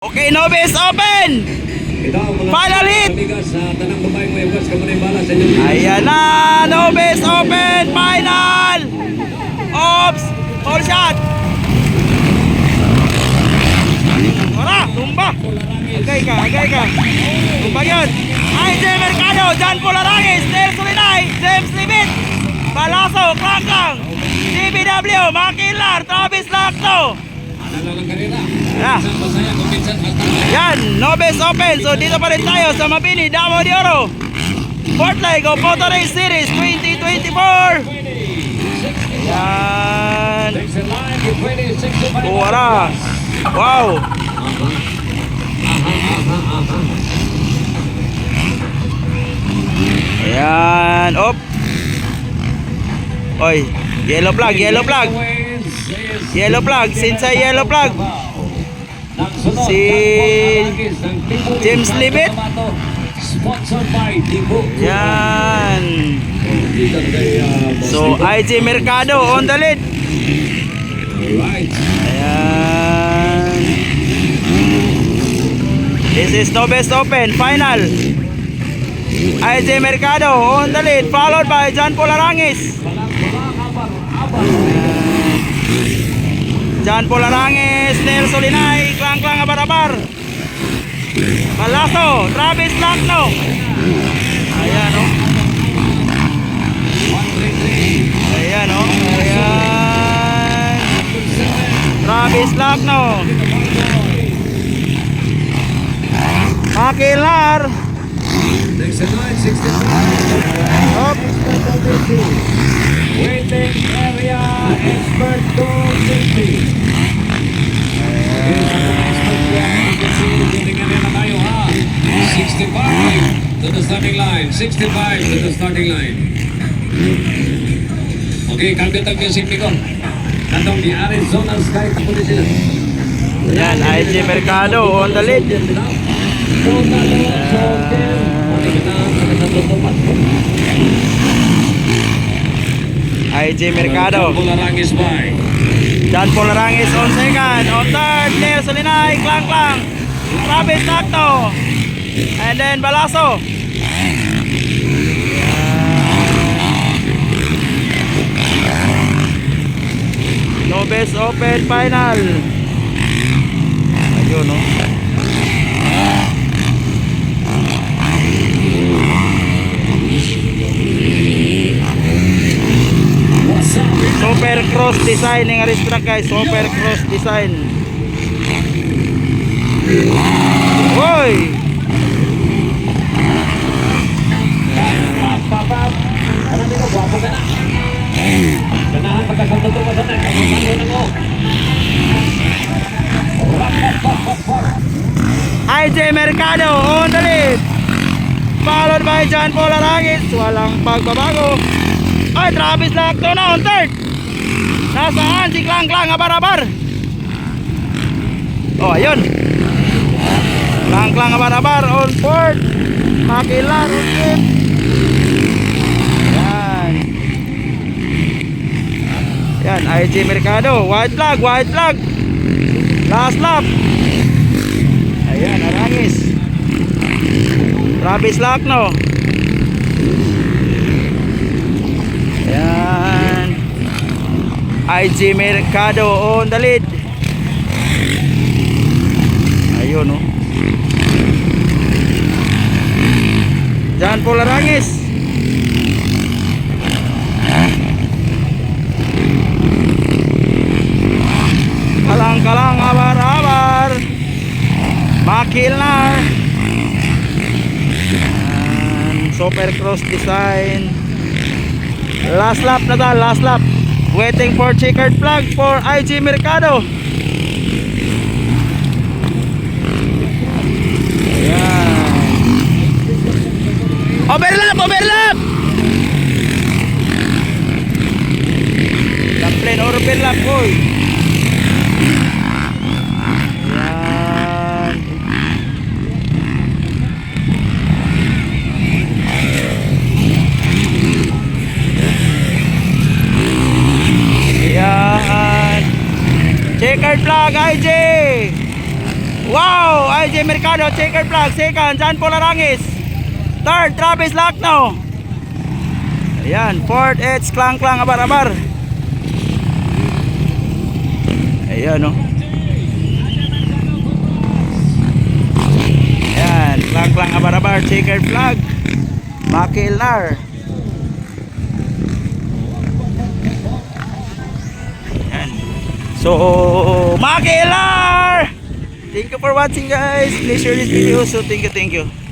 Okay, Nobis open! Final hit! Ayan na! Nobis open! Final! Oops! All shot! Wala! Tumba! Agay ka! Tumba yun! IJ Mercado! John Polarangis! Del Solinay! James Libit! Balaso! Klangklang! DBW! Makilar! Travis Lacto! Yeah. Yan, Nobis Open. So dito pa rin tayo sa Mabini, Davao de Oro. Fourth leg of Motor Race Series 2024. Yan. Wala. Wow. Ayan, op. Oy, yellow flag. Yellow flag, sinsa yellow flag. Si James Libit. Yan. So IJ Mercado on the lead. Ayan. This is Nobis Open final. IJ Mercado on the lead, followed by John Polarangis. John Polarangis, Nel Solinay, Klangklang Abarabar. Balaso, Travis Lacto. Ayan o. Ayan. Travis Lacto. Makilar. Hop. Waiting area expert 260. Tingnan na tayo ha. 65 to the starting line. 65 to the starting line. Okay, kalbitag yung safety ko. Kantong di Arizona Sky kapunin sila. Yan, IJ Mercado on the lead. IJ Mercado. John Polarangis on second. On third, Nel Solinay, Klangklang, Travis Lacto, and then Balaso. Nobis Open final. Ayun no. Super cross design ng Aristrack guys, super cross design. Hoy! IJ Mercado on the lead, followed by John Polarangis. Walang pagbabago. Ay, Travis Lacto na on third. Nasaan si Klangklang Abarabar? Oh, ayun. Klangklang Abarabar on fourth. Makilar on fifth. Yan, IJ Mercado. White flag. Last lap. Ayan, Arangis. Travis Lacto. Ayan. IJ Mercado on the lead. Ayun oh. John Polarangis. Kalang-kalang, abar-abar. Makilar. Super cross design. Last lap na ta, last lap. Waiting for checkered flag for IJ Mercado. Ayan. Overlap! Lap-lane overlap, boy. Checkered flag, IJ. Wow! Balasaw, IJ Mercado, checkered flag. Second, John Paul Arangis. Third, Travis Lacno. Ayan, fourth, it's Klang Klang Abar-Abar. Ayan, oh. Ayan, Klang Klang Abar-Abar, checkered flag. Maki Elnar. Ayan. So, Maki Elnar! Thank you for watching, guys. Please share this video. So, thank you.